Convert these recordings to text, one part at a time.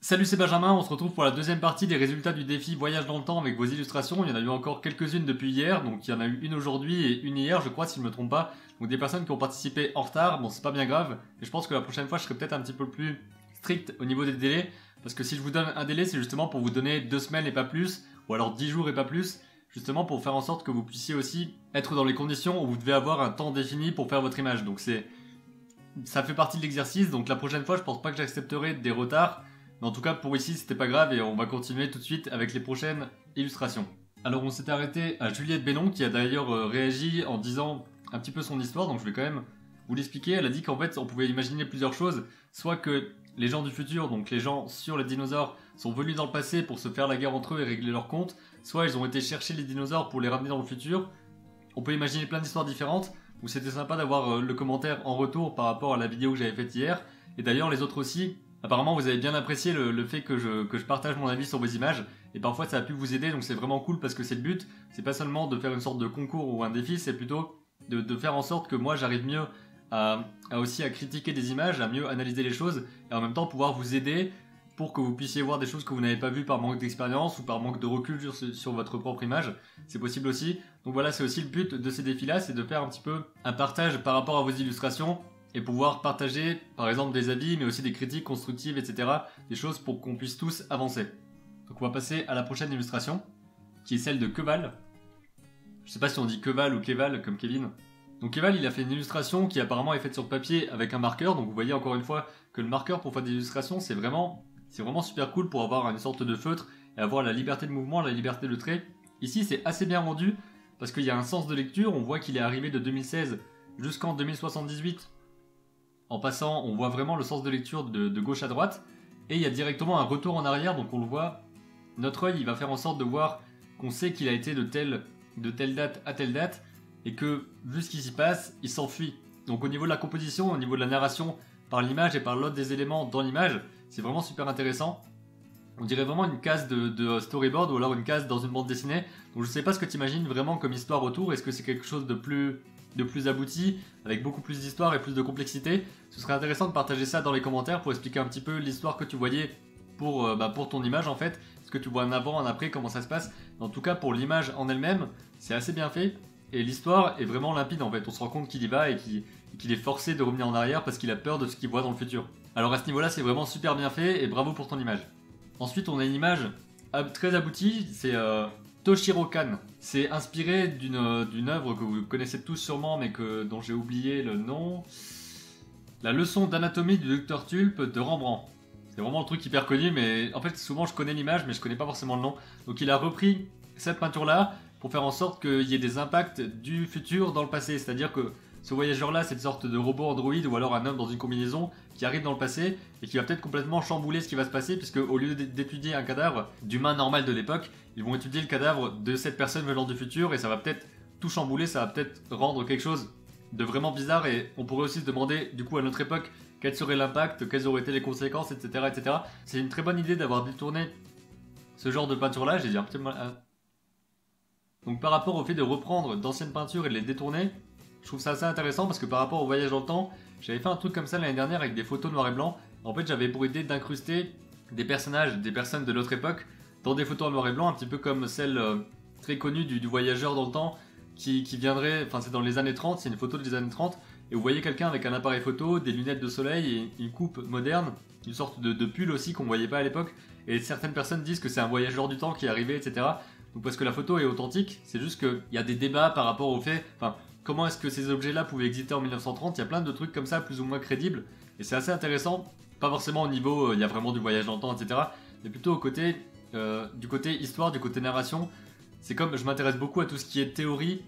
Salut, c'est Benjamin, on se retrouve pour la deuxième partie des résultats du défi Voyage dans le temps avec vos illustrations. Il y en a eu encore quelques-unes depuis hier, donc il y en a eu une aujourd'hui et une hier, je crois, si je ne me trompe pas. Donc des personnes qui ont participé en retard, bon c'est pas bien grave, et je pense que la prochaine fois je serai peut-être un petit peu plus strict au niveau des délais, parce que si je vous donne un délai, c'est justement pour vous donner 2 semaines et pas plus, ou alors 10 jours et pas plus, justement pour faire en sorte que vous puissiez aussi être dans les conditions où vous devez avoir un temps défini pour faire votre image. Donc ça fait partie de l'exercice, donc la prochaine fois je pense pas que j'accepterai des retards. Mais en tout cas, pour ici, c'était pas grave et on va continuer tout de suite avec les prochaines illustrations. Alors, on s'était arrêté à Juliette Bellon qui a d'ailleurs réagi en disant un petit peu son histoire, donc je vais quand même vous l'expliquer. Elle a dit qu'en fait, on pouvait imaginer plusieurs choses. Soit que les gens du futur, donc les gens sur les dinosaures, sont venus dans le passé pour se faire la guerre entre eux et régler leurs comptes. Soit ils ont été chercher les dinosaures pour les ramener dans le futur. On peut imaginer plein d'histoires différentes. Ou c'était sympa d'avoir le commentaire en retour par rapport à la vidéo que j'avais faite hier. Et d'ailleurs, les autres aussi. Apparemment vous avez bien apprécié le fait que je partage mon avis sur vos images et parfois ça a pu vous aider, donc c'est vraiment cool parce que c'est le but. C'est pas seulement de faire une sorte de concours ou un défi, c'est plutôt de faire en sorte que moi j'arrive mieux à aussi à critiquer des images, à mieux analyser les choses et en même temps pouvoir vous aider pour que vous puissiez voir des choses que vous n'avez pas vues par manque d'expérience ou par manque de recul sur votre propre image. C'est possible aussi. Donc voilà, c'est aussi le but de ces défis là, c'est de faire un petit peu un partage par rapport à vos illustrations et pouvoir partager par exemple des avis mais aussi des critiques constructives, etc. Des choses pour qu'on puisse tous avancer. Donc on va passer à la prochaine illustration qui est celle de Keval. Je sais pas si on dit Keval ou Keval comme Kevin. Donc Keval il a fait une illustration qui apparemment est faite sur papier avec un marqueur, donc vous voyez encore une fois que le marqueur pour faire des illustrations c'est vraiment super cool pour avoir une sorte de feutre et avoir la liberté de mouvement, la liberté de trait. Ici c'est assez bien rendu parce qu'il y a un sens de lecture, on voit qu'il est arrivé de 2016 jusqu'en 2078. En passant, on voit vraiment le sens de lecture de gauche à droite. Et il y a directement un retour en arrière, donc on le voit. Notre œil, il va faire en sorte de voir qu'on sait qu'il a été de telle date à telle date. Et que, vu ce qui s'y passe, il s'enfuit. Donc au niveau de la composition, au niveau de la narration, par l'image et par l'autre des éléments dans l'image, c'est vraiment super intéressant. On dirait vraiment une case de storyboard ou alors une case dans une bande dessinée. Donc je sais pas ce que tu imagines vraiment comme histoire autour. Est-ce que c'est quelque chose de plus abouti, avec beaucoup plus d'histoire et plus de complexité? Ce serait intéressant de partager ça dans les commentaires pour expliquer un petit peu l'histoire que tu voyais pour ton image en fait. Est-ce que tu vois un avant, un après, comment ça se passe? En tout cas pour l'image en elle-même, c'est assez bien fait. Et l'histoire est vraiment limpide en fait. On se rend compte qu'il y va et qu'il est forcé de revenir en arrière parce qu'il a peur de ce qu'il voit dans le futur. Alors à ce niveau-là, c'est vraiment super bien fait et bravo pour ton image. Ensuite, on a une image très aboutie, c'est Toshiro Kan. C'est inspiré d'une œuvre que vous connaissez tous sûrement, mais dont j'ai oublié le nom. La leçon d'anatomie du Dr Tulpe de Rembrandt. C'est vraiment le truc hyper connu, mais en fait, souvent je connais l'image, mais je connais pas forcément le nom. Donc il a repris cette peinture-là pour faire en sorte qu'il y ait des impacts du futur dans le passé. C'est-à-dire que ce voyageur-là, c'est une sorte de robot androïde ou alors un homme dans une combinaison qui arrive dans le passé et qui va peut-être complètement chambouler ce qui va se passer, puisque au lieu d'étudier un cadavre d'humain normal de l'époque, ils vont étudier le cadavre de cette personne venant du futur et ça va peut-être tout chambouler, ça va peut-être rendre quelque chose de vraiment bizarre et on pourrait aussi se demander du coup à notre époque quel serait l'impact, quelles auraient été les conséquences, etc. etc. C'est une très bonne idée d'avoir détourné ce genre de peinture-là, j'ai dit un petit peu mal. Donc par rapport au fait de reprendre d'anciennes peintures et de les détourner, je trouve ça assez intéressant parce que par rapport au voyage dans le temps, j'avais fait un truc comme ça l'année dernière avec des photos noir et blanc. En fait, j'avais pour idée d'incruster des personnages, des personnes de notre époque dans des photos en noir et blanc, un petit peu comme celle très connue du voyageur dans le temps qui viendrait, enfin c'est dans les années 30, c'est une photo des années 30, et vous voyez quelqu'un avec un appareil photo, des lunettes de soleil et une coupe moderne, une sorte de pull aussi qu'on voyait pas à l'époque, et certaines personnes disent que c'est un voyageur du temps qui est arrivé, etc. Donc parce que la photo est authentique, c'est juste qu'il y a des débats par rapport au fait, enfin comment est-ce que ces objets-là pouvaient exister en 1930, il y a plein de trucs comme ça plus ou moins crédibles, et c'est assez intéressant, pas forcément au niveau, il y a vraiment du voyage dans le temps, etc., mais plutôt au côté, du côté histoire, du côté narration. C'est comme je m'intéresse beaucoup à tout ce qui est théorie,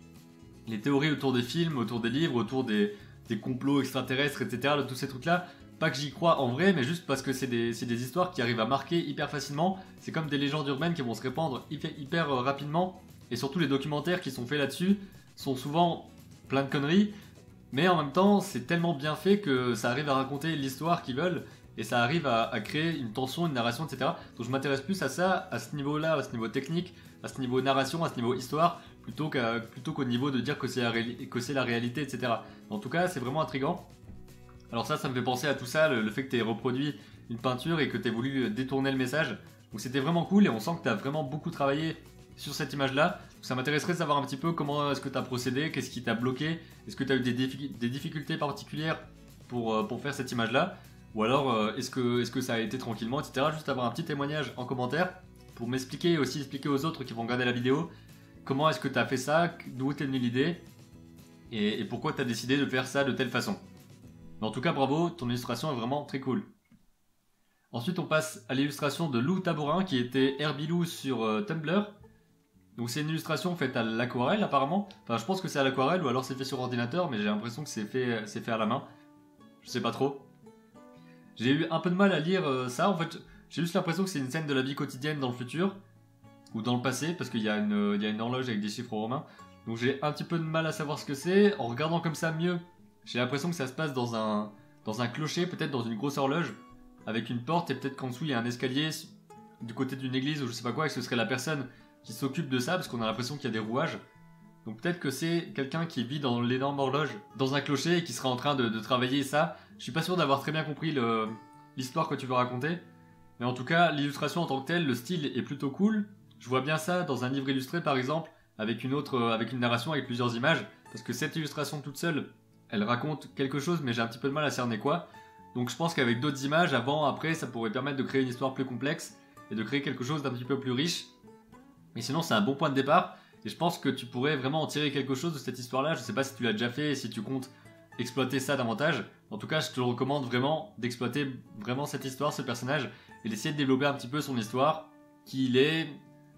les théories autour des films, autour des livres, autour des complots extraterrestres, etc., de tous ces trucs-là. Pas que j'y crois en vrai, mais juste parce que c'est des histoires qui arrivent à marquer hyper facilement. C'est comme des légendes urbaines qui vont se répandre hyper rapidement. Et surtout les documentaires qui sont faits là-dessus sont souvent plein de conneries. Mais en même temps, c'est tellement bien fait que ça arrive à raconter l'histoire qu'ils veulent. Et ça arrive à créer une tension, une narration, etc. Donc je m'intéresse plus à ça, à ce niveau-là, à ce niveau technique, à ce niveau narration, à ce niveau histoire, plutôt qu'au niveau de dire que c'est la réalité, etc. En tout cas, c'est vraiment intriguant. Alors ça me fait penser à tout ça, le fait que tu aies reproduit une peinture et que tu as voulu détourner le message. Donc c'était vraiment cool et on sent que tu as vraiment beaucoup travaillé sur cette image-là. Ça m'intéresserait de savoir un petit peu comment est-ce que tu as procédé, qu'est-ce qui t'a bloqué, est-ce que tu as eu des difficultés particulières pour faire cette image-là, ou alors est-ce que ça a été tranquillement, etc. Juste avoir un petit témoignage en commentaire pour m'expliquer et aussi expliquer aux autres qui vont regarder la vidéo comment est-ce que tu as fait ça, d'où t'es venue l'idée et pourquoi tu as décidé de faire ça de telle façon. Mais en tout cas, bravo, ton illustration est vraiment très cool. Ensuite, on passe à l'illustration de Lou Tabourin qui était Herbilou sur Tumblr. Donc c'est une illustration faite à l'aquarelle apparemment. Enfin, je pense que c'est à l'aquarelle ou alors c'est fait sur ordinateur, mais j'ai l'impression que c'est fait à la main. Je sais pas trop. J'ai eu un peu de mal à lire ça. En fait, j'ai juste l'impression que c'est une scène de la vie quotidienne dans le futur ou dans le passé, parce qu'il y a une horloge avec des chiffres romains. Donc j'ai un petit peu de mal à savoir ce que c'est. En regardant comme ça mieux, j'ai l'impression que ça se passe dans un clocher, peut-être dans une grosse horloge, avec une porte et peut-être qu'en dessous il y a un escalier du côté d'une église ou je sais pas quoi, et que ce serait la personne qui s'occupe de ça, parce qu'on a l'impression qu'il y a des rouages. Donc peut-être que c'est quelqu'un qui vit dans l'énorme horloge, dans un clocher, et qui sera en train de travailler ça. Je suis pas sûr d'avoir très bien compris l'histoire que tu veux raconter. Mais en tout cas, l'illustration en tant que telle, le style est plutôt cool. Je vois bien ça dans un livre illustré par exemple, avec une narration avec plusieurs images. Parce que cette illustration toute seule, elle raconte quelque chose, mais j'ai un petit peu de mal à cerner quoi. Donc je pense qu'avec d'autres images, avant, après, ça pourrait permettre de créer une histoire plus complexe et de créer quelque chose d'un petit peu plus riche. Mais sinon, c'est un bon point de départ. Et je pense que tu pourrais vraiment en tirer quelque chose de cette histoire-là. Je sais pas si tu l'as déjà fait et si tu comptes exploiter ça davantage. En tout cas, je te recommande vraiment d'exploiter vraiment cette histoire, ce personnage, et d'essayer de développer un petit peu son histoire, qui il est,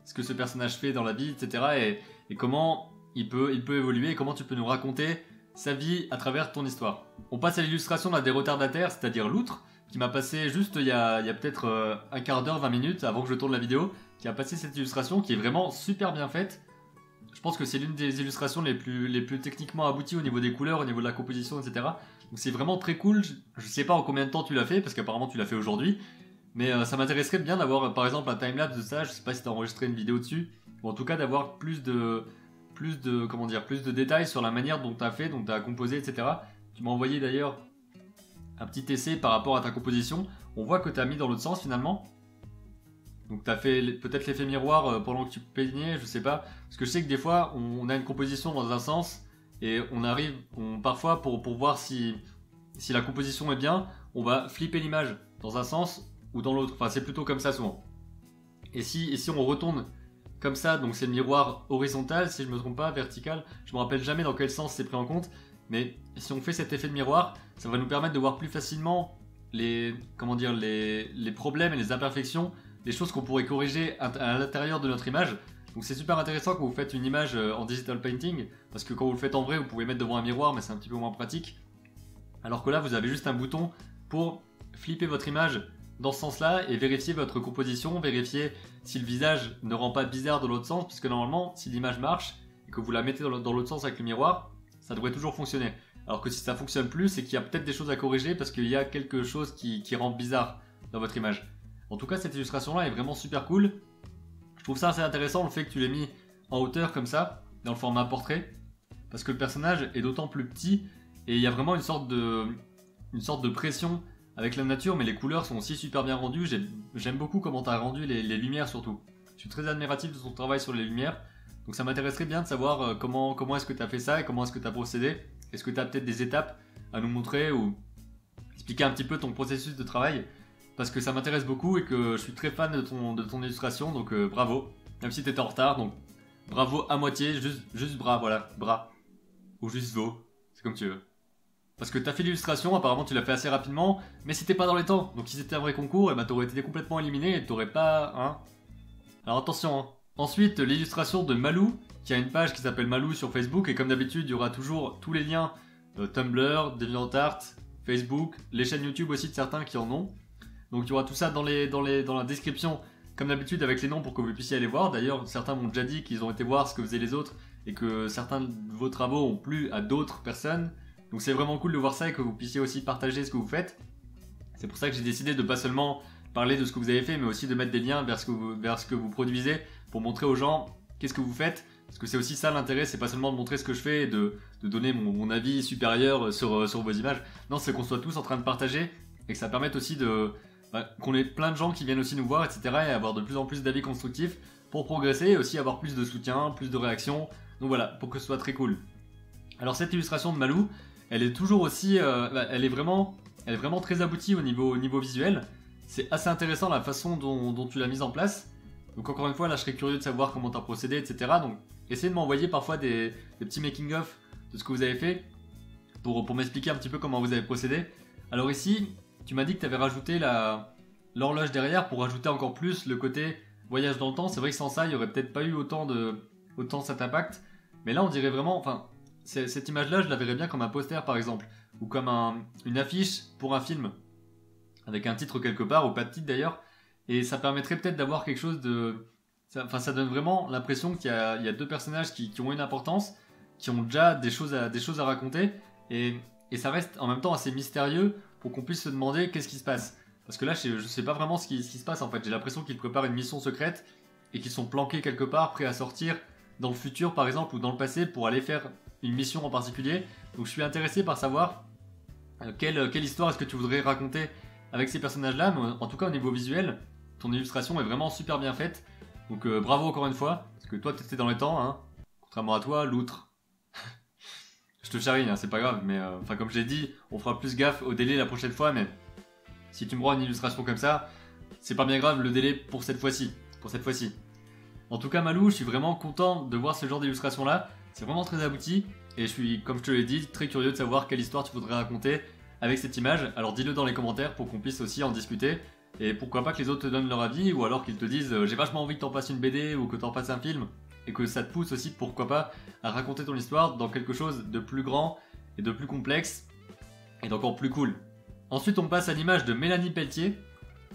ce que ce personnage fait dans la vie, etc. Et comment il peut évoluer et comment tu peux nous raconter sa vie à travers ton histoire. On passe à l'illustration d'un des retardataires, c'est-à-dire l'outre, qui m'a passé juste il y a peut-être un quart d'heure, 20 minutes avant que je tourne la vidéo, qui a passé cette illustration qui est vraiment super bien faite. Je pense que c'est l'une des illustrations les plus techniquement abouties au niveau des couleurs, au niveau de la composition, etc. Donc c'est vraiment très cool. Je sais pas en combien de temps tu l'as fait, parce qu'apparemment tu l'as fait aujourd'hui. Mais ça m'intéresserait bien d'avoir par exemple un timelapse de ça. Je sais pas si tu as enregistré une vidéo dessus. Ou en tout cas d'avoir plus de détails sur la manière dont tu as fait, dont tu as composé, etc. Tu m'as envoyé d'ailleurs un petit essai par rapport à ta composition. On voit que tu as mis dans l'autre sens finalement. Donc tu as fait peut-être l'effet miroir pendant que tu peignais, je sais pas. Parce que je sais que des fois, on a une composition dans un sens, et parfois pour voir si la composition est bien, on va flipper l'image dans un sens ou dans l'autre. Enfin, c'est plutôt comme ça souvent. Et si on retourne comme ça, donc c'est le miroir horizontal, si je me trompe pas, vertical, je me rappelle jamais dans quel sens c'est pris en compte, mais si on fait cet effet de miroir, ça va nous permettre de voir plus facilement les problèmes et les imperfections, les choses qu'on pourrait corriger à l'intérieur de notre image. Donc c'est super intéressant quand vous faites une image en digital painting, parce que quand vous le faites en vrai, vous pouvez mettre devant un miroir, mais c'est un petit peu moins pratique. Alors que là, vous avez juste un bouton pour flipper votre image dans ce sens-là et vérifier votre composition, vérifier si le visage ne rend pas bizarre dans l'autre sens, puisque normalement, si l'image marche et que vous la mettez dans l'autre sens avec le miroir, ça devrait toujours fonctionner. Alors que si ça fonctionne plus, c'est qu'il y a peut-être des choses à corriger parce qu'il y a quelque chose qui rend bizarre dans votre image. En tout cas, cette illustration-là est vraiment super cool. Je trouve ça assez intéressant le fait que tu l'aies mis en hauteur comme ça, dans le format portrait, parce que le personnage est d'autant plus petit et il y a vraiment une sorte de pression avec la nature, mais les couleurs sont aussi super bien rendues. J'aime beaucoup comment tu as rendu les lumières surtout. Je suis très admiratif de ton travail sur les lumières, donc ça m'intéresserait bien de savoir comment est-ce que tu as fait ça et comment est-ce que tu as procédé. Est-ce que tu as peut-être des étapes à nous montrer ou expliquer un petit peu ton processus de travail, parce que ça m'intéresse beaucoup et que je suis très fan de ton illustration, donc bravo. Même si tu étais en retard, donc bravo à moitié, juste bras, voilà, bras. Ou juste veau, c'est comme tu veux. Parce que t'as fait l'illustration, apparemment tu l'as fait assez rapidement, mais c'était pas dans les temps. Donc si c'était un vrai concours, et ben t'aurais été complètement éliminé et t'aurais pas... Hein. Alors attention, hein. Ensuite, l'illustration de Malou, qui a une page qui s'appelle Malou sur Facebook, et comme d'habitude, il y aura toujours tous les liens Tumblr, DeviantArt, Facebook, les chaînes YouTube aussi de certains qui en ont. Donc il y aura tout ça dans la description, comme d'habitude avec les noms pour que vous puissiez aller voir. D'ailleurs, certains m'ont déjà dit qu'ils ont été voir ce que faisaient les autres et que certains de vos travaux ont plu à d'autres personnes. Donc c'est vraiment cool de voir ça et que vous puissiez aussi partager ce que vous faites. C'est pour ça que j'ai décidé de pas seulement parler de ce que vous avez fait, mais aussi de mettre des liens vers ce que vous produisez pour montrer aux gens qu'est-ce que vous faites. Parce que c'est aussi ça l'intérêt, c'est pas seulement de montrer ce que je fais et de donner mon avis supérieur sur vos images. Non, c'est qu'on soit tous en train de partager et que ça permette aussi de qu'on ait plein de gens qui viennent aussi nous voir, etc. et avoir de plus en plus d'avis constructifs pour progresser et aussi avoir plus de soutien, plus de réactions. Donc voilà, pour que ce soit très cool. Alors cette illustration de Malou, elle est toujours aussi, elle est vraiment très aboutie au niveau visuel. C'est assez intéressant la façon dont tu l'as mise en place. Donc encore une fois, là je serais curieux de savoir comment tu as procédé, etc. Donc essayez de m'envoyer parfois des petits making-of de ce que vous avez fait pour m'expliquer un petit peu comment vous avez procédé. Alors ici, tu m'as dit que tu avais rajouté l'horloge derrière pour rajouter encore plus le côté voyage dans le temps. C'est vrai que sans ça, il n'y aurait peut-être pas eu autant cet impact. Mais là, on dirait vraiment... Enfin, cette image-là, je la verrais bien comme un poster, par exemple. Ou comme une affiche pour un film. Avec un titre quelque part, ou pas de titre d'ailleurs. Et ça permettrait peut-être d'avoir quelque chose de... Enfin, ça donne vraiment l'impression qu'il y a deux personnages qui ont une importance, qui ont déjà des choses à raconter. Et ça reste en même temps assez mystérieux pour qu'on puisse se demander qu'est-ce qui se passe. Parce que là, je sais pas vraiment ce qui se passe en fait. J'ai l'impression qu'ils préparent une mission secrète et qu'ils sont planqués quelque part, prêts à sortir dans le futur par exemple ou dans le passé pour aller faire une mission en particulier. Donc je suis intéressé par savoir quelle histoire est-ce que tu voudrais raconter avec ces personnages-là. Mais en tout cas, au niveau visuel, ton illustration est vraiment super bien faite. Donc bravo encore une fois, parce que toi, t'étais dans les temps, hein. Contrairement à toi, l'outre. Je te charrie, hein, c'est pas grave, mais enfin comme je l'ai dit, on fera plus gaffe au délai la prochaine fois, mais si tu me rends une illustration comme ça, c'est pas bien grave le délai pour cette fois-ci. En tout cas Malou, je suis vraiment content de voir ce genre d'illustration là, c'est vraiment très abouti, et je suis, comme je te l'ai dit, très curieux de savoir quelle histoire tu voudrais raconter avec cette image. Alors dis-le dans les commentaires pour qu'on puisse aussi en discuter, et pourquoi pas que les autres te donnent leur avis, ou alors qu'ils te disent j'ai vachement envie que t'en fasses une BD ou que t'en fasses un film, et que ça te pousse aussi, pourquoi pas, à raconter ton histoire dans quelque chose de plus grand et de plus complexe et d'encore plus cool. Ensuite, on passe à l'image de Mélanie Pelletier.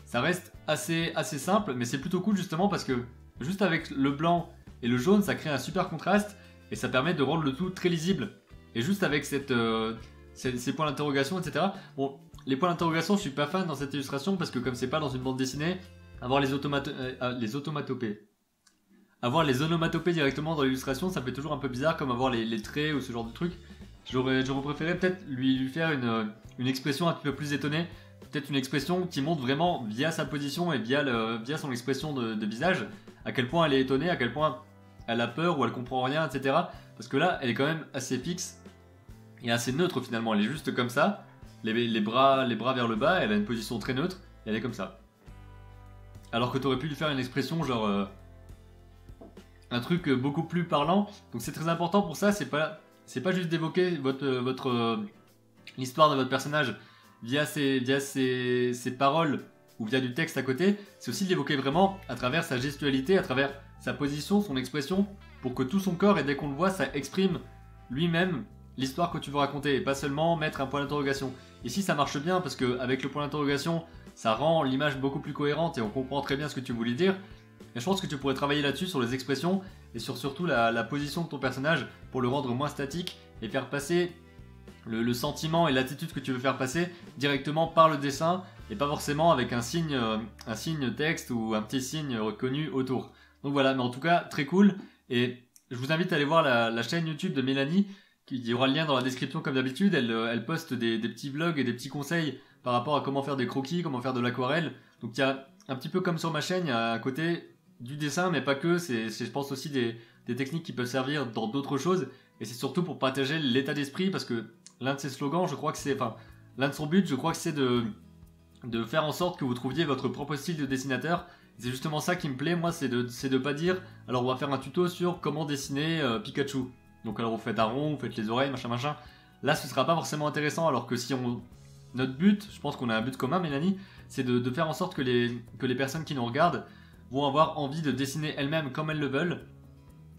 Ça reste assez simple, mais c'est plutôt cool justement parce que juste avec le blanc et le jaune, ça crée un super contraste et ça permet de rendre le tout très lisible. Et juste avec ces points d'interrogation, etc. Bon, les points d'interrogation, je suis pas fan dans cette illustration parce que comme c'est pas dans une bande dessinée, avoir les automatopées. Avoir les onomatopées directement dans l'illustration, ça fait toujours un peu bizarre, comme avoir les traits ou ce genre de truc. J'aurais préféré peut-être lui faire une expression un petit peu plus étonnée, peut-être une expression qui montre vraiment via sa position et via son expression de visage, à quel point elle est étonnée, à quel point elle a peur ou elle comprend rien, etc. Parce que là, elle est quand même assez fixe et assez neutre finalement, elle est juste comme ça, les bras vers le bas, elle a une position très neutre, et elle est comme ça. Alors que tu aurais pu lui faire une expression genre... un truc beaucoup plus parlant, donc c'est très important pour ça, c'est pas juste d'évoquer l'histoire de votre personnage via ses paroles ou via du texte à côté, c'est aussi de l'évoquer vraiment à travers sa gestualité, à travers sa position, son expression, pour que tout son corps et dès qu'on le voit, ça exprime lui-même l'histoire que tu veux raconter et pas seulement mettre un point d'interrogation. Ici ça marche bien parce qu'avec le point d'interrogation, ça rend l'image beaucoup plus cohérente et on comprend très bien ce que tu voulais dire. Et je pense que tu pourrais travailler là-dessus, sur les expressions et sur surtout la position de ton personnage pour le rendre moins statique et faire passer le sentiment et l'attitude que tu veux faire passer directement par le dessin et pas forcément avec un signe texte ou un petit signe reconnu autour. Donc voilà, mais en tout cas très cool et je vous invite à aller voir la chaîne YouTube de Mélanie, il y aura le lien dans la description comme d'habitude. Elle poste des petits vlogs et des petits conseils par rapport à comment faire des croquis, comment faire de l'aquarelle. Donc il y a un petit peu comme sur ma chaîne, il y a un côté du dessin, mais pas que, c'est je pense aussi des techniques qui peuvent servir dans d'autres choses, et c'est surtout pour partager l'état d'esprit, parce que l'un de ses slogans, je crois que c'est, enfin, l'un de son buts, je crois que c'est de faire en sorte que vous trouviez votre propre style de dessinateur. C'est justement ça qui me plaît, moi, c'est de pas dire, alors on va faire un tuto sur comment dessiner Pikachu. Donc alors vous faites un rond, vous faites les oreilles, machin. Là, ce sera pas forcément intéressant, alors que si notre but, je pense qu'on a un but commun, Mélanie, c'est de faire en sorte que les personnes qui nous regardent vont avoir envie de dessiner elles-mêmes comme elles le veulent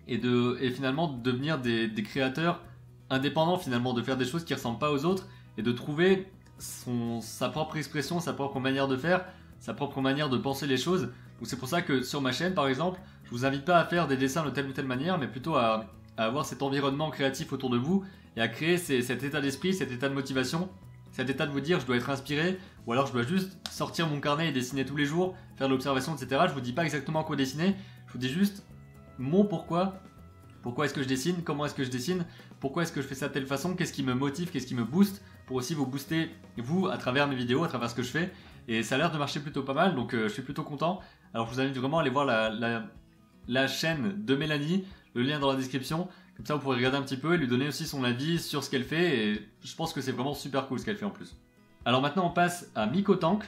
et finalement de devenir des créateurs indépendants, finalement, de faire des choses qui ressemblent pas aux autres et de trouver sa propre expression, sa propre manière de faire, sa propre manière de penser les choses. Donc c'est pour ça que sur ma chaîne par exemple, je vous invite pas à faire des dessins de telle ou telle manière, mais plutôt à avoir cet environnement créatif autour de vous et à créer cet état d'esprit, cet état de motivation, cet état de vous dire je dois être inspiré, ou alors je dois juste sortir mon carnet et dessiner tous les jours, faire de l'observation, etc. Je vous dis pas exactement quoi dessiner, je vous dis juste mon pourquoi est-ce que je dessine, comment est-ce que je dessine, pourquoi est-ce que je fais ça de telle façon, qu'est-ce qui me motive, qu'est-ce qui me booste, pour aussi vous booster vous à travers mes vidéos, à travers ce que je fais. et ça a l'air de marcher plutôt pas mal, donc je suis plutôt content. Alors je vous invite vraiment à aller voir la chaîne de Mélanie, le lien dans la description, comme ça vous pourrez regarder un petit peu et lui donner aussi son avis sur ce qu'elle fait, et je pense que c'est vraiment super cool ce qu'elle fait en plus. Alors maintenant on passe à Miko Tank,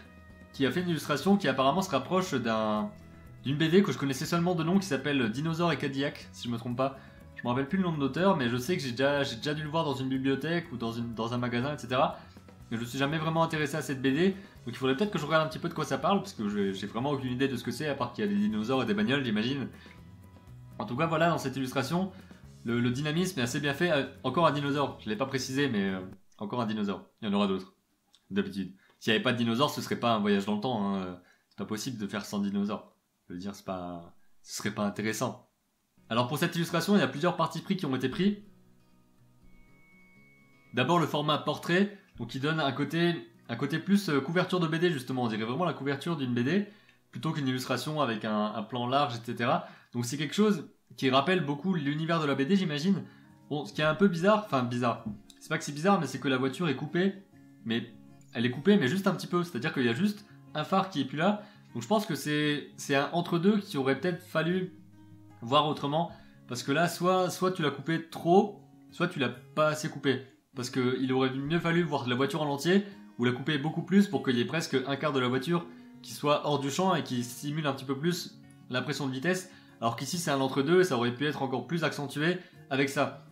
qui a fait une illustration qui apparemment se rapproche d'une BD que je connaissais seulement de nom, qui s'appelle Dinosaure et Cadillac, si je me trompe pas. Je me rappelle plus le nom de l'auteur, mais je sais que j'ai déjà dû le voir dans une bibliothèque ou dans un magasin, etc. Mais je me suis jamais vraiment intéressé à cette BD, donc il faudrait peut-être que je regarde un petit peu de quoi ça parle, parce que j'ai vraiment aucune idée de ce que c'est, à part qu'il y a des dinosaures et des bagnoles, j'imagine. En tout cas, voilà, dans cette illustration, le dynamisme est assez bien fait. Encore un dinosaure, je l'ai pas précisé, mais encore un dinosaure. Il y en aura d'autres, d'habitude. S'il n'y avait pas de dinosaures, ce serait pas un voyage dans le temps, hein. C'est pas possible de faire sans dinosaures. Je veux dire, ce serait pas intéressant. Alors pour cette illustration, il y a plusieurs partis pris qui ont été pris. D'abord le format portrait, donc qui donne un côté plus couverture de BD justement, on dirait vraiment la couverture d'une BD, plutôt qu'une illustration avec un plan large, etc. Donc c'est quelque chose qui rappelle beaucoup l'univers de la BD, j'imagine. Bon, ce qui est un peu bizarre, enfin bizarre, c'est pas que c'est bizarre, mais c'est que la voiture est coupée, mais elle est coupée, mais juste un petit peu, c'est-à-dire qu'il y a juste un phare qui est plus là. Donc je pense que c'est un entre-deux qui aurait peut-être fallu voir autrement, parce que là, soit tu l'as coupé trop, soit tu l'as pas assez coupé. Parce qu'il aurait mieux fallu voir la voiture en entier, ou la couper beaucoup plus pour qu'il y ait presque un quart de la voiture qui soit hors du champ et qui simule un petit peu plus l'impression de vitesse. Alors qu'ici c'est un entre-deux et ça aurait pu être encore plus accentué avec ça.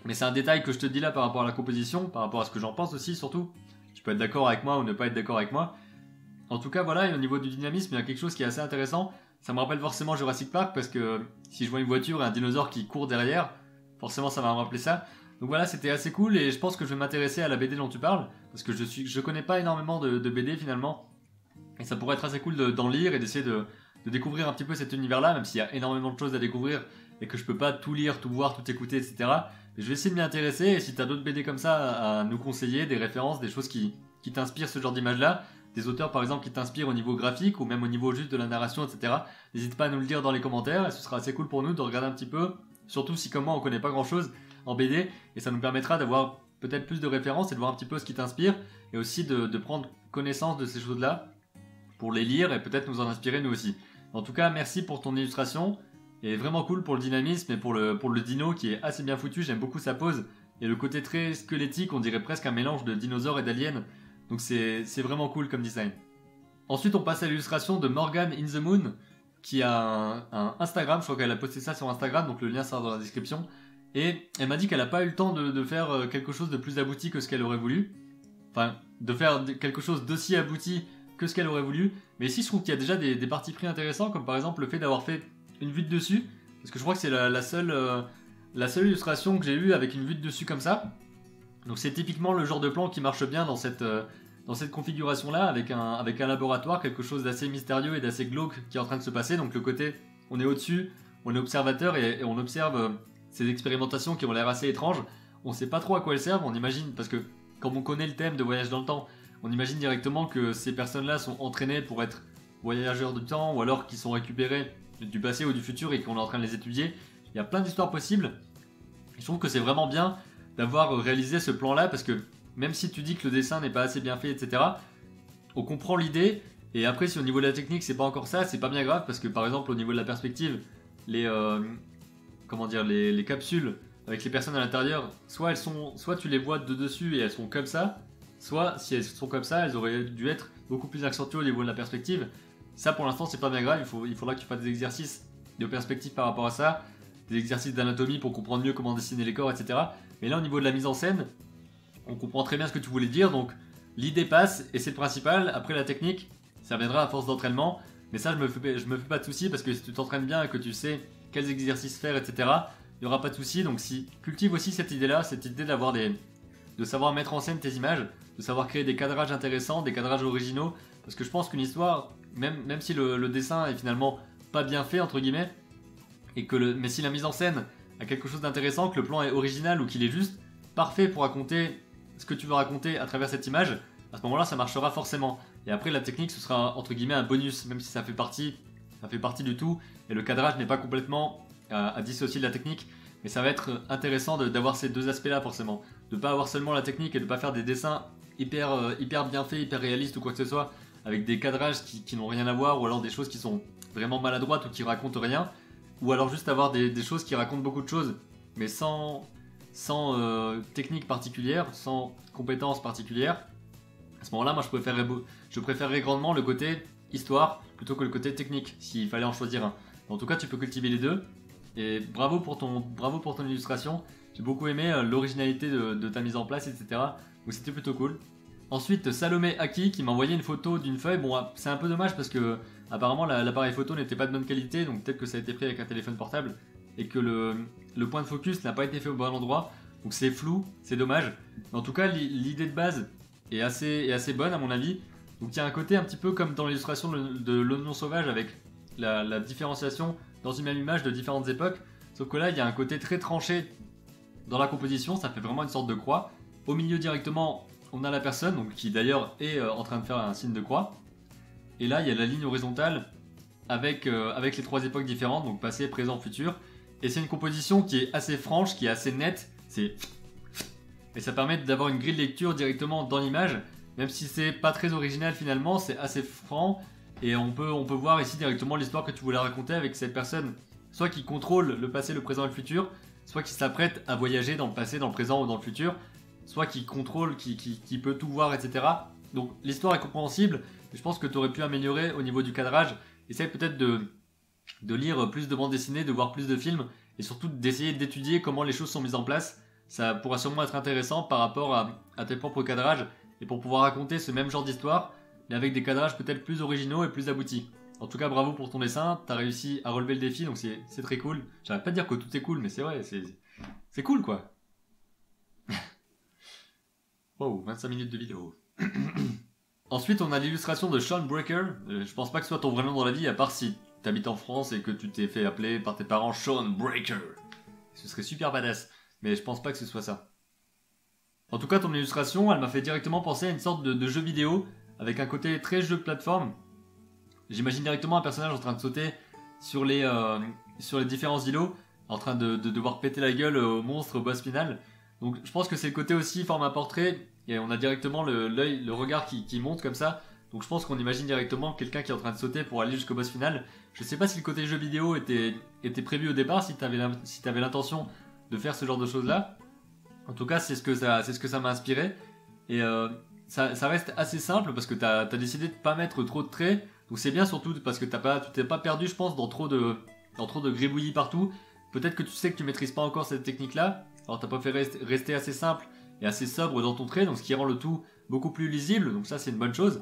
Mais c'est un détail que je te dis là par rapport à la composition, par rapport à ce que j'en pense aussi surtout. Tu peux être d'accord avec moi ou ne pas être d'accord avec moi. En tout cas voilà, et au niveau du dynamisme, il y a quelque chose qui est assez intéressant. Ça me rappelle forcément Jurassic Park parce que si je vois une voiture et un dinosaure qui court derrière, forcément ça va me rappeler ça. Donc voilà, c'était assez cool et je pense que je vais m'intéresser à la BD dont tu parles parce que je connais pas énormément de BD finalement et ça pourrait être assez cool d'en lire et d'essayer de découvrir un petit peu cet univers-là, même s'il y a énormément de choses à découvrir et que je peux pas tout lire, tout voir, tout écouter, etc. Mais je vais essayer de m'y intéresser et si tu as d'autres BD comme ça à nous conseiller, des références, des choses qui t'inspirent ce genre d'image-là, des auteurs par exemple qui t'inspirent au niveau graphique ou même au niveau juste de la narration, etc. N'hésite pas à nous le dire dans les commentaires et ce sera assez cool pour nous de regarder un petit peu, surtout si comme moi on connaît pas grand-chose en BD et ça nous permettra d'avoir peut-être plus de références et de voir un petit peu ce qui t'inspire et aussi de prendre connaissance de ces choses-là pour les lire et peut-être nous en inspirer nous aussi. En tout cas, merci pour ton illustration et vraiment cool pour le dynamisme et pour le dino qui est assez bien foutu, j'aime beaucoup sa pose et le côté très squelettique, on dirait presque un mélange de dinosaures et d'aliens. Donc c'est vraiment cool comme design. Ensuite on passe à l'illustration de Morgan in the Moon qui a un Instagram, je crois qu'elle a posté ça sur Instagram, donc le lien sera dans la description. Et elle m'a dit qu'elle n'a pas eu le temps de faire quelque chose de plus abouti que ce qu'elle aurait voulu. Enfin, de faire quelque chose d'aussi abouti que ce qu'elle aurait voulu. Mais ici je trouve qu'il y a déjà des partis pris intéressants, comme par exemple le fait d'avoir fait une vue de dessus. Parce que je crois que c'est la seule illustration que j'ai eue avec une vue de dessus comme ça. Donc c'est typiquement le genre de plan qui marche bien dans cette configuration-là, avec un laboratoire, quelque chose d'assez mystérieux et d'assez glauque qui est en train de se passer. Donc le côté, on est au-dessus, on est observateur et on observe ces expérimentations qui ont l'air assez étranges. On sait pas trop à quoi elles servent, on imagine, parce que comme on connaît le thème de voyage dans le temps, on imagine directement que ces personnes-là sont entraînées pour être voyageurs du temps, ou alors qu'ils sont récupérés du passé ou du futur et qu'on est en train de les étudier. Il y a plein d'histoires possibles. Je trouve que c'est vraiment bien d'avoir réalisé ce plan-là, parce que même si tu dis que le dessin n'est pas assez bien fait, etc., on comprend l'idée, et après si au niveau de la technique c'est pas encore ça, c'est pas bien grave, parce que par exemple au niveau de la perspective, les capsules avec les personnes à l'intérieur, soit tu les vois de dessus et elles sont comme ça, soit si elles sont comme ça, elles auraient dû être beaucoup plus accentuées au niveau de la perspective. Ça pour l'instant c'est pas bien grave, il faudra que tu fasses des exercices de perspective par rapport à ça, des exercices d'anatomie pour comprendre mieux comment dessiner les corps, etc. Mais là au niveau de la mise en scène, on comprend très bien ce que tu voulais dire, donc l'idée passe et c'est le principal. Après la technique, ça viendra à force d'entraînement, mais ça je me fais pas de soucis, parce que si tu t'entraînes bien et que tu sais quels exercices faire, etc., il n'y aura pas de soucis. Donc si cultive aussi cette idée-là, cette idée de savoir mettre en scène tes images, de savoir créer des cadrages intéressants, des cadrages originaux, parce que je pense qu'une histoire, même si le dessin est finalement pas bien fait entre guillemets, mais si la mise en scène a quelque chose d'intéressant, que le plan est original ou qu'il est juste parfait pour raconter ce que tu veux raconter à travers cette image, à ce moment-là ça marchera forcément. Et après la technique ce sera entre guillemets un bonus, même si ça fait partie du tout, et le cadrage n'est pas complètement à dissocier de la technique, mais ça va être intéressant d'avoir ces deux aspects-là forcément, de pas avoir seulement la technique et de pas faire des dessins hyper bien faits, hyper réalistes ou quoi que ce soit, avec des cadrages qui n'ont rien à voir, ou alors des choses qui sont vraiment maladroites ou qui racontent rien, ou alors juste avoir des choses qui racontent beaucoup de choses, mais sans technique particulière, sans compétences particulières. À ce moment-là, moi je préférerais grandement le côté histoire plutôt que le côté technique, s'il fallait en choisir un. En tout cas, tu peux cultiver les deux. Et bravo pour ton illustration. J'ai beaucoup aimé l'originalité de ta mise en place, etc. Donc c'était plutôt cool. Ensuite, Salomé Aki qui m'a envoyé une photo d'une feuille. Bon, c'est un peu dommage parce que apparemment l'appareil photo n'était pas de bonne qualité, donc peut-être que ça a été pris avec un téléphone portable et que le point de focus n'a pas été fait au bon endroit. Donc c'est flou, c'est dommage. Mais en tout cas, l'idée de base est assez bonne à mon avis. Donc il y a un côté un petit peu comme dans l'illustration de l'oignon sauvage avec la différenciation dans une même image de différentes époques. Sauf que là, il y a un côté très tranché dans la composition, ça fait vraiment une sorte de croix. Au milieu directement, on a la personne, donc, qui d'ailleurs est en train de faire un signe de croix. Et là, il y a la ligne horizontale avec les trois époques différentes, donc passé, présent, futur. Et c'est une composition qui est assez franche, qui est assez nette. Et ça permet d'avoir une grille de lecture directement dans l'image, même si c'est pas très original finalement, c'est assez franc. Et on peut voir ici directement l'histoire que tu voulais raconter avec cette personne, soit qui contrôle le passé, le présent et le futur, soit qui s'apprête à voyager dans le passé, dans le présent ou dans le futur, soit qui contrôle, qui peut tout voir, etc. Donc l'histoire est compréhensible, mais je pense que tu aurais pu améliorer au niveau du cadrage. Essaye peut-être de lire plus de bandes dessinées, de voir plus de films, et surtout d'essayer d'étudier comment les choses sont mises en place. Ça pourra sûrement être intéressant par rapport à tes propres cadrages, et pour pouvoir raconter ce même genre d'histoire, mais avec des cadrages peut-être plus originaux et plus aboutis. En tout cas, bravo pour ton dessin, t'as réussi à relever le défi, donc c'est très cool. J'arrête pas de dire que tout est cool, mais c'est vrai, c'est cool quoi. Wow, 25 minutes de vidéo. Ensuite, on a l'illustration de Sean Breaker. Je pense pas que ce soit ton vrai nom dans la vie, à part si t'habites en France et que tu t'es fait appeler par tes parents Sean Breaker. Ce serait super badass, mais je pense pas que ce soit ça. En tout cas, ton illustration, elle m'a fait directement penser à une sorte de jeu vidéo, avec un côté très jeu de plateforme. J'imagine directement un personnage en train de sauter sur les différents îlots, en train de devoir péter la gueule au monstre, au boss final. Donc je pense que c'est le côté aussi format portrait, et on a directement l'œil, le regard qui monte comme ça. Donc je pense qu'on imagine directement quelqu'un qui est en train de sauter pour aller jusqu'au boss final. Je sais pas si le côté jeu vidéo était prévu au départ, si t'avais l'intention de faire ce genre de choses là. En tout cas, c'est ce que ça m'a inspiré. Et ça reste assez simple parce que t'as décidé de pas mettre trop de traits. Donc c'est bien surtout parce que tu t'es pas perdu, je pense, dans trop de gribouillis partout. Peut-être que tu sais que tu maîtrises pas encore cette technique là. Alors t'as préféré rester assez simple et assez sobre dans ton trait, donc ce qui rend le tout beaucoup plus lisible. Donc ça c'est une bonne chose.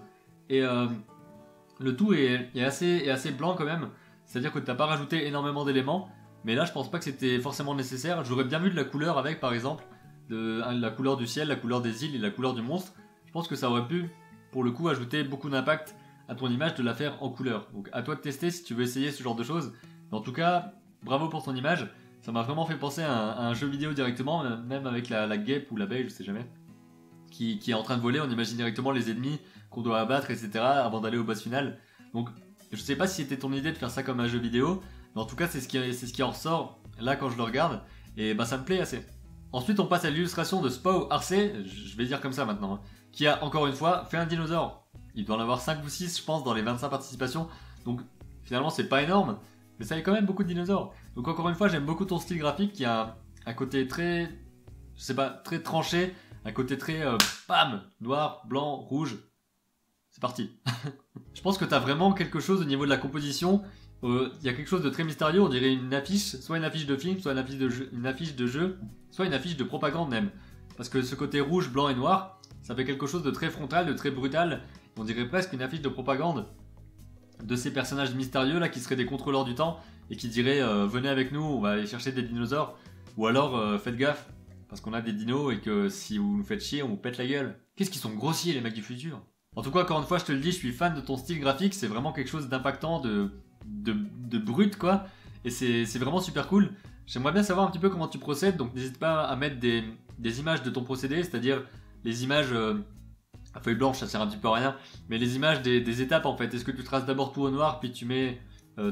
Et le tout est assez blanc quand même. C'est-à-dire que t'as pas rajouté énormément d'éléments. Mais là je pense pas que c'était forcément nécessaire. J'aurais bien vu de la couleur avec, par exemple. La couleur du ciel, la couleur des îles et la couleur du monstre. Je pense que ça aurait pu, pour le coup, ajouter beaucoup d'impact à ton image de la faire en couleur. Donc à toi de tester si tu veux essayer ce genre de choses. Mais en tout cas, bravo pour ton image. Ça m'a vraiment fait penser à un jeu vidéo directement, même avec la guêpe ou l'abeille, je sais jamais, qui est en train de voler. On imagine directement les ennemis qu'on doit abattre, etc. avant d'aller au boss final. Donc je sais pas si c'était ton idée de faire ça comme un jeu vidéo, mais en tout cas c'est ce qui en ressort là quand je le regarde, et bah ça me plaît assez. Ensuite on passe à l'illustration de Spao Arce, je vais dire comme ça maintenant, hein, qui a encore une fois fait un dinosaure. Il doit en avoir 5 ou 6 je pense dans les 25 participations, donc finalement c'est pas énorme, mais ça y est quand même beaucoup de dinosaures. Donc encore une fois j'aime beaucoup ton style graphique qui a un côté très, je sais pas, très tranché, un côté très bam, noir, blanc, rouge. C'est parti. Je pense que t'as vraiment quelque chose au niveau de la composition. Il y a quelque chose de très mystérieux, on dirait une affiche, soit une affiche de film, soit une affiche de jeu, soit une affiche de propagande même. Parce que ce côté rouge, blanc et noir, ça fait quelque chose de très frontal, de très brutal. On dirait presque une affiche de propagande de ces personnages mystérieux là qui seraient des contrôleurs du temps et qui diraient venez avec nous, on va aller chercher des dinosaures. Ou alors faites gaffe, parce qu'on a des dinos et que si vous nous faites chier, on vous pète la gueule. Qu'est-ce qu'ils sont grossiers les mecs du futur. En tout cas, encore une fois, je te le dis, je suis fan de ton style graphique, c'est vraiment quelque chose d'impactant, de brut quoi, et c'est vraiment super cool. J'aimerais bien savoir un petit peu comment tu procèdes, donc n'hésite pas à mettre des images de ton procédé, c'est-à-dire les images à feuille blanche, ça sert un petit peu à rien, mais les images des étapes en fait. Est-ce que tu traces d'abord tout au noir, puis tu mets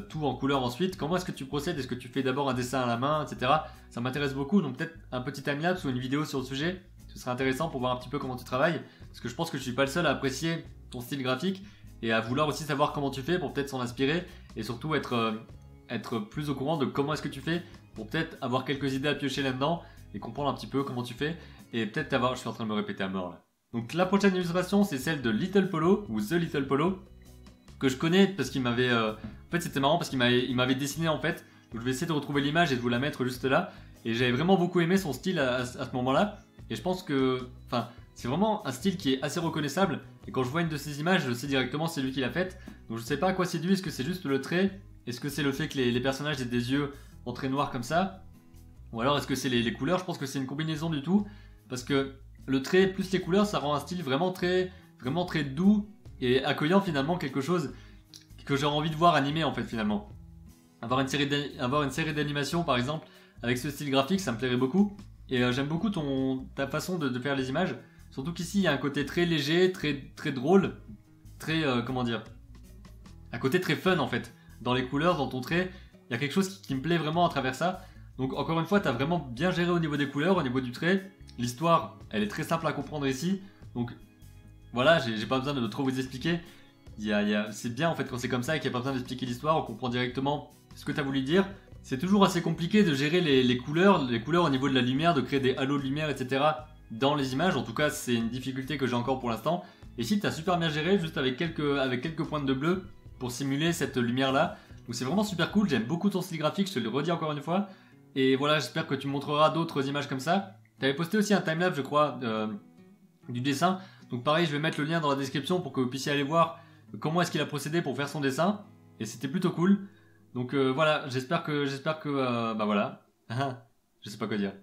tout en couleur ensuite? Comment est-ce que tu procèdes? Est-ce que tu fais d'abord un dessin à la main, etc. Ça m'intéresse beaucoup, donc peut-être un petit timelapse ou une vidéo sur le sujet, ce serait intéressant pour voir un petit peu comment tu travailles, parce que je pense que je suis pas le seul à apprécier ton style graphique, et à vouloir aussi savoir comment tu fais pour peut-être s'en inspirer et surtout être plus au courant de comment est-ce que tu fais pour peut-être avoir quelques idées à piocher là-dedans et comprendre un petit peu comment tu fais et peut-être avoir... Je suis en train de me répéter à mort là. Donc la prochaine illustration c'est celle de Little Polo ou The Little Polo que je connais parce qu'il m'avait... En fait c'était marrant parce qu'il m'avait dessiné en fait. Donc je vais essayer de retrouver l'image et de vous la mettre juste là. Et j'avais vraiment beaucoup aimé son style à ce moment-là. Et je pense que... Enfin, c'est vraiment un style qui est assez reconnaissable. Et quand je vois une de ces images, je sais directement c'est lui qui l'a faite. Donc je sais pas à quoi c'est dû. Est-ce que c'est juste le trait? Est-ce que c'est le fait que les personnages aient des yeux en trait noir comme ça? Ou alors est-ce que c'est les couleurs? Je pense que c'est une combinaison du tout. Parce que le trait plus les couleurs, ça rend un style vraiment très doux et accueillant finalement, quelque chose que j'aurais envie de voir animé en fait finalement. Avoir une série d'animation par exemple avec ce style graphique, ça me plairait beaucoup. Et j'aime beaucoup ta façon de faire les images. Surtout qu'ici il y a un côté très léger, très drôle, très comment dire, un côté très fun en fait. Dans les couleurs, dans ton trait, il y a quelque chose qui me plaît vraiment à travers ça. Donc encore une fois, tu as vraiment bien géré au niveau des couleurs, au niveau du trait. L'histoire, elle est très simple à comprendre ici. Donc voilà, j'ai pas besoin de trop vous expliquer. C'est bien en fait quand c'est comme ça et qu'il n'y a pas besoin d'expliquer l'histoire, on comprend directement ce que tu as voulu dire. C'est toujours assez compliqué de gérer les couleurs au niveau de la lumière, de créer des halos de lumière, etc. dans les images. En tout cas, c'est une difficulté que j'ai encore pour l'instant. Et ici, tu as super bien géré, juste avec quelques pointes de bleu pour simuler cette lumière-là. Donc c'est vraiment super cool, j'aime beaucoup ton style graphique, je te le redis encore une fois. Et voilà, j'espère que tu montreras d'autres images comme ça. Tu avais posté aussi un timelapse, je crois, du dessin. Donc pareil, je vais mettre le lien dans la description pour que vous puissiez aller voir comment est-ce qu'il a procédé pour faire son dessin. Et c'était plutôt cool. Donc voilà, j'espère que bah voilà. Je sais pas quoi dire.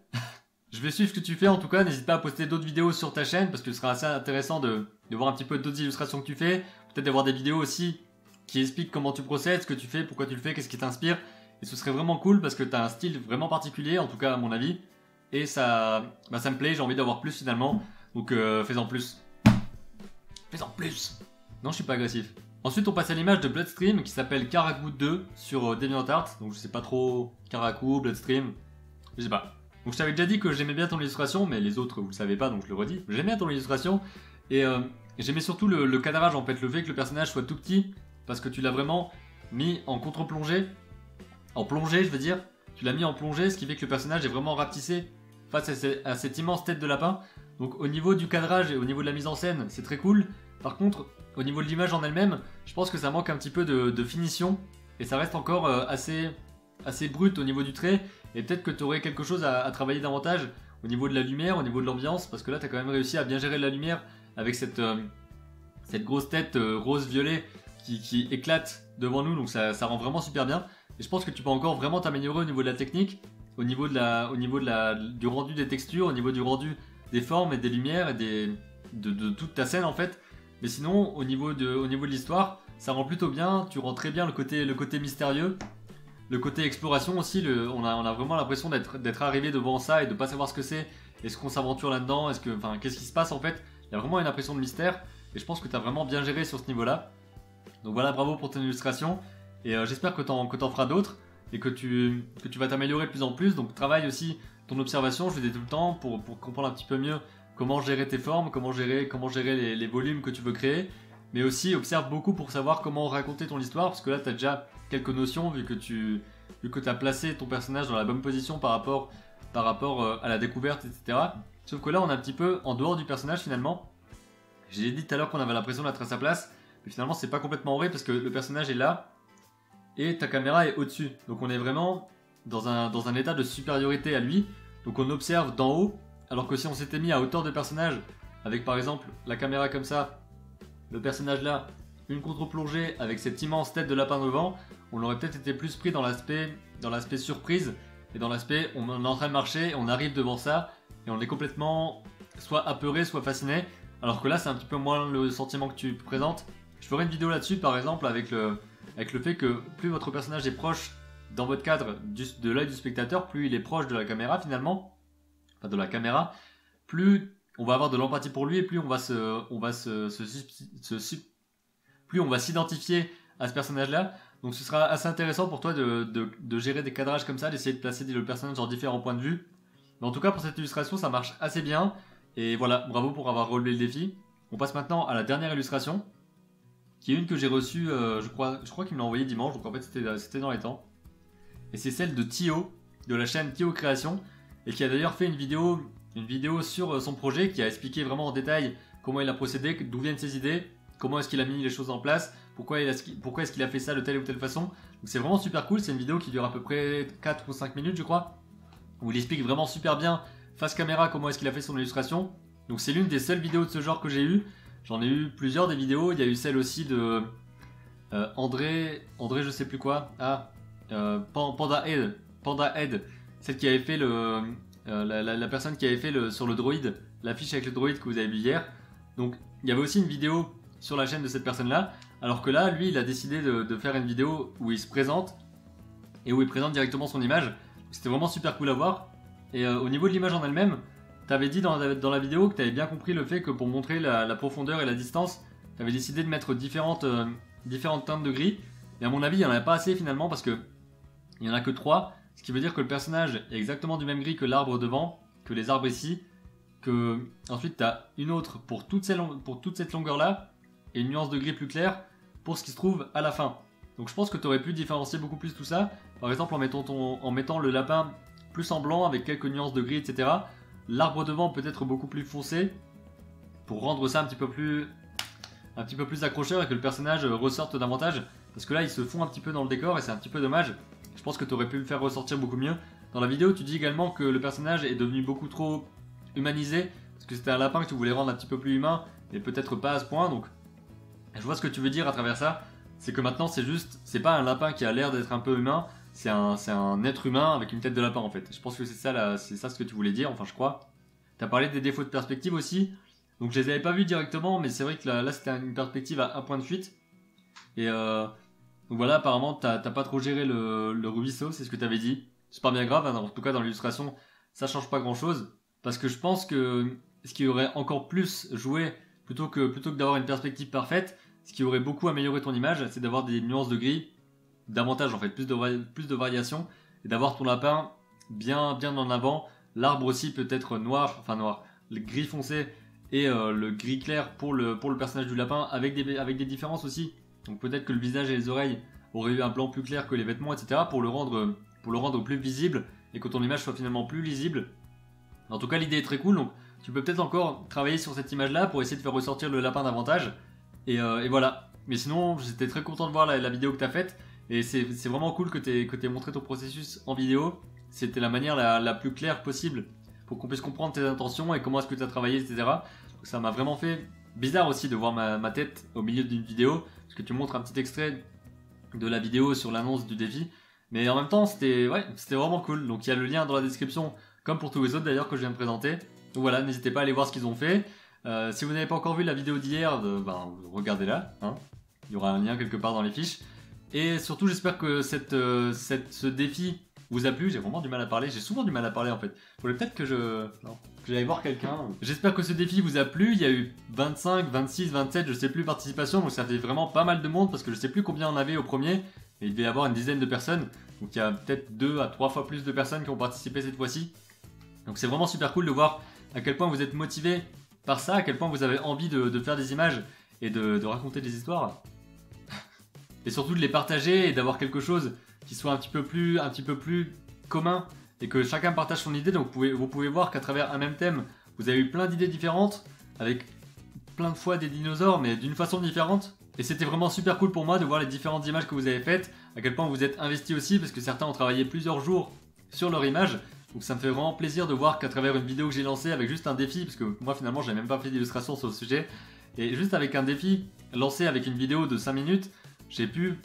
Je vais suivre ce que tu fais en tout cas, n'hésite pas à poster d'autres vidéos sur ta chaîne parce que ce sera assez intéressant de voir un petit peu d'autres illustrations que tu fais. Peut-être d'avoir des vidéos aussi qui expliquent comment tu procèdes, ce que tu fais, pourquoi tu le fais, qu'est-ce qui t'inspire. Et ce serait vraiment cool parce que tu as un style vraiment particulier, en tout cas à mon avis. Et ça me plaît, j'ai envie d'avoir plus finalement. Donc fais-en plus. Fais-en plus. Non, je suis pas agressif. Ensuite, on passe à l'image de Bloodstream qui s'appelle Karakou 2 sur DeviantArt. Donc je sais pas trop, Karakou, Bloodstream, je sais pas. Donc je t'avais déjà dit que j'aimais bien ton illustration, mais les autres vous le savez pas donc je le redis. J'aimais bien ton illustration et j'aimais surtout le cadrage en fait, le fait que le personnage soit tout petit parce que tu l'as vraiment mis en contre-plongée. En plongée je veux dire. Tu l'as mis en plongée, ce qui fait que le personnage est vraiment rapetissé face à cette immense tête de lapin. Donc au niveau du cadrage et au niveau de la mise en scène, c'est très cool. Par contre, au niveau de l'image en elle-même, je pense que ça manque un petit peu de finition. Et ça reste encore assez brut au niveau du trait. Et peut-être que tu aurais quelque chose à travailler davantage au niveau de la lumière, au niveau de l'ambiance. Parce que là, tu as quand même réussi à bien gérer la lumière avec cette grosse tête rose-violet qui éclate devant nous. Donc ça rend vraiment super bien. Et je pense que tu peux encore vraiment t'améliorer au niveau de la technique, au niveau du rendu des textures, au niveau du rendu des formes et des lumières et de toute ta scène en fait. Mais sinon, au niveau de l'histoire, ça rend plutôt bien. Tu rends très bien le côté mystérieux, le côté exploration aussi. On a vraiment l'impression d'être arrivé devant ça et de pas savoir ce que c'est. Est-ce qu'on s'aventure là-dedans? Qu'est-ce qui se passe en fait? Il y a vraiment une impression de mystère. Et je pense que tu as vraiment bien géré sur ce niveau-là. Donc voilà, bravo pour ton illustration. Et j'espère que t'en feras d'autres et que tu vas t'améliorer de plus en plus. Donc travaille aussi ton observation, je le dis tout le temps, pour comprendre un petit peu mieux comment gérer tes formes, comment gérer les volumes que tu veux créer. Mais aussi observe beaucoup pour savoir comment raconter ton histoire, parce que là tu as déjà quelques notions vu que tu as placé ton personnage dans la bonne position par rapport à la découverte, etc. Sauf que là on est un petit peu en dehors du personnage finalement. J'ai dit tout à l'heure qu'on avait l'impression d'être à sa place, mais finalement c'est pas complètement vrai parce que le personnage est là et ta caméra est au-dessus. Donc on est vraiment dans un état de supériorité à lui. Donc on observe d'en haut, alors que si on s'était mis à hauteur de personnage, avec par exemple la caméra comme ça, le personnage là, une contre-plongée avec cette immense tête de lapin devant, on aurait peut-être été plus pris dans l'aspect surprise et dans l'aspect on est en train de marcher, on arrive devant ça et on est complètement soit apeuré, soit fasciné. Alors que là c'est un petit peu moins le sentiment que tu présentes. Je ferai une vidéo là-dessus par exemple avec le fait que plus votre personnage est proche dans votre cadre de l'œil du spectateur, plus il est proche de la caméra finalement, enfin de la caméra, plus on va avoir de l'empathie pour lui et plus on va plus on va s'identifier à ce personnage-là. Donc ce sera assez intéressant pour toi de gérer des cadrages comme ça, d'essayer de placer le personnage en différents points de vue. Mais en tout cas pour cette illustration ça marche assez bien. Et voilà, bravo pour avoir relevé le défi. On passe maintenant à la dernière illustration, qui est une que j'ai reçue, je crois qu'il me l'a envoyée dimanche, donc en fait c'était dans les temps. Et c'est celle de Thio, de la chaîne Thio Création, et qui a d'ailleurs fait une vidéo sur son projet, qui a expliqué vraiment en détail comment il a procédé, d'où viennent ses idées, comment est-ce qu'il a mis les choses en place, pourquoi est-ce qu'il a fait ça de telle ou telle façon. Donc c'est vraiment super cool, c'est une vidéo qui dure à peu près 4 ou 5 minutes je crois, où il explique vraiment super bien, face caméra, comment est-ce qu'il a fait son illustration. Donc c'est l'une des seules vidéos de ce genre que j'ai eu. J'en ai eu plusieurs des vidéos, il y a eu celle aussi de André je sais plus quoi, Panda Head, celle qui avait fait la personne qui avait fait sur le droïde, l'affiche avec le droïde que vous avez vu hier. Donc il y avait aussi une vidéo sur la chaîne de cette personne là, alors que là lui il a décidé de faire une vidéo où il se présente et où il présente directement son image. C'était vraiment super cool à voir. Et au niveau de l'image en elle-même, t'avais dit dans la vidéo que t'avais bien compris le fait que pour montrer la profondeur et la distance, t'avais décidé de mettre différentes teintes de gris. Et à mon avis il n'y en a pas assez finalement, parce que il n'y en a que 3, ce qui veut dire que le personnage est exactement du même gris que l'arbre devant, que les arbres ici, que ensuite tu as une autre pour toute cette longueur là, et une nuance de gris plus claire pour ce qui se trouve à la fin. Donc je pense que tu aurais pu différencier beaucoup plus tout ça, par exemple en mettant le lapin plus en blanc avec quelques nuances de gris, etc. L'arbre devant peut être beaucoup plus foncé, pour rendre ça un petit peu plus accrocheur et que le personnage ressorte davantage, parce que là il se fond un petit peu dans le décor et c'est un petit peu dommage. Je pense que tu aurais pu le faire ressortir beaucoup mieux. Dans la vidéo, tu dis également que le personnage est devenu beaucoup trop humanisé, parce que c'était un lapin que tu voulais rendre un petit peu plus humain, mais peut-être pas à ce point. Donc, je vois ce que tu veux dire à travers ça. C'est que maintenant, c'est pas un lapin qui a l'air d'être un peu humain, c'est un être humain avec une tête de lapin en fait. Je pense que c'est ça ce que tu voulais dire, enfin je crois. Tu as parlé des défauts de perspective aussi, donc je les avais pas vus directement, mais c'est vrai que là c'était une perspective à un point de fuite. Et donc voilà, apparemment t'as pas trop géré le ruisseau, c'est ce que t'avais dit. C'est pas bien grave, hein, en tout cas dans l'illustration, ça change pas grand chose. Parce que je pense que ce qui aurait encore plus joué, plutôt que d'avoir une perspective parfaite, ce qui aurait beaucoup amélioré ton image, c'est d'avoir des nuances de gris, davantage en fait, plus de variations, et d'avoir ton lapin bien en avant, l'arbre aussi peut être noir, le gris foncé et le gris clair pour le personnage du lapin, avec des différences aussi. Donc peut-être que le visage et les oreilles auraient eu un blanc plus clair que les vêtements, etc. pour le rendre plus visible et que ton image soit finalement plus lisible. En tout cas, l'idée est très cool, donc tu peux peut-être encore travailler sur cette image-là pour essayer de faire ressortir le lapin davantage. Et voilà. Mais sinon, j'étais très content de voir la vidéo que tu as faite. Et c'est vraiment cool que tu aies montré ton processus en vidéo. C'était la manière la plus claire possible pour qu'on puisse comprendre tes intentions et comment est-ce que tu as travaillé, etc. Donc ça m'a vraiment fait bizarre aussi de voir ma tête au milieu d'une vidéo, parce que tu montres un petit extrait de la vidéo sur l'annonce du défi. Mais en même temps, c'était vraiment cool. Donc il y a le lien dans la description, comme pour tous les autres d'ailleurs que je viens de présenter. Donc voilà, n'hésitez pas à aller voir ce qu'ils ont fait. Si vous n'avez pas encore vu la vidéo d'hier, regardez-la. Hein. Il y aura un lien quelque part dans les fiches. Et surtout, j'espère que ce défi vous a plu. J'ai vraiment du mal à parler. J'ai souvent du mal à parler en fait. Il faudrait peut-être que j'aille voir quelqu'un. J'espère que ce défi vous a plu. Il y a eu 25, 26, 27, je sais plus, participations. Donc ça fait vraiment pas mal de monde, parce que je sais plus combien on avait au premier. Et il devait y avoir une dizaine de personnes. Donc il y a peut-être 2 à 3 fois plus de personnes qui ont participé cette fois-ci. Donc c'est vraiment super cool de voir à quel point vous êtes motivé par ça, à quel point vous avez envie de faire des images et de raconter des histoires. Et surtout de les partager et d'avoir quelque chose qui soit un petit peu plus commun, et que chacun partage son idée. Donc vous pouvez voir qu'à travers un même thème, vous avez eu plein d'idées différentes, avec plein de fois des dinosaures, mais d'une façon différente. Et c'était vraiment super cool pour moi de voir les différentes images que vous avez faites, à quel point vous êtes investis aussi, parce que certains ont travaillé plusieurs jours sur leur image. Donc ça me fait vraiment plaisir de voir qu'à travers une vidéo que j'ai lancée avec juste un défi, parce que moi finalement j'ai même pas fait d'illustration sur le sujet, et juste avec un défi lancé avec une vidéo de 5 minutes, j'ai pu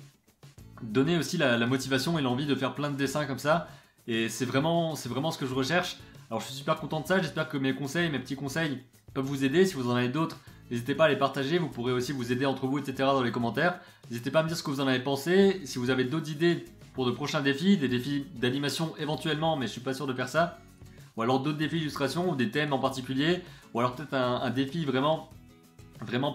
donner aussi la motivation et l'envie de faire plein de dessins comme ça. Et c'est vraiment ce que je recherche. Alors je suis super content de ça, j'espère que mes petits conseils peuvent vous aider. Si vous en avez d'autres, n'hésitez pas à les partager, vous pourrez aussi vous aider entre vous, etc. dans les commentaires. N'hésitez pas à me dire ce que vous en avez pensé, si vous avez d'autres idées pour de prochains défis, des défis d'animation éventuellement, mais je suis pas sûr de faire ça. Ou alors d'autres défis d'illustration, ou des thèmes en particulier, ou alors peut-être un défi vraiment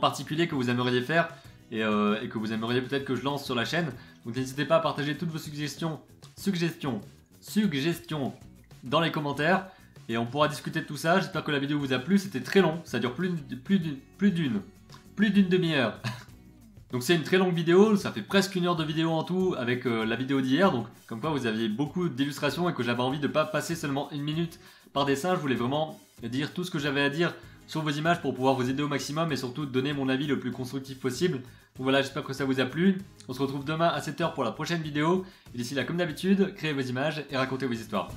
particulier que vous aimeriez faire, et que vous aimeriez peut-être que je lance sur la chaîne. Donc n'hésitez pas à partager toutes vos suggestions dans les commentaires, et on pourra discuter de tout ça. J'espère que la vidéo vous a plu, c'était très long, ça dure plus d'une demi-heure. Donc c'est une très longue vidéo, ça fait presque 1 heure de vidéo en tout avec la vidéo d'hier, donc comme quoi vous aviez beaucoup d'illustrations et que j'avais envie de pas passer seulement 1 minute par dessin, je voulais vraiment dire tout ce que j'avais à dire sur vos images pour pouvoir vous aider au maximum et surtout donner mon avis le plus constructif possible. Donc voilà, j'espère que ça vous a plu. On se retrouve demain à 7 h pour la prochaine vidéo. Et d'ici là, comme d'habitude, créez vos images et racontez vos histoires.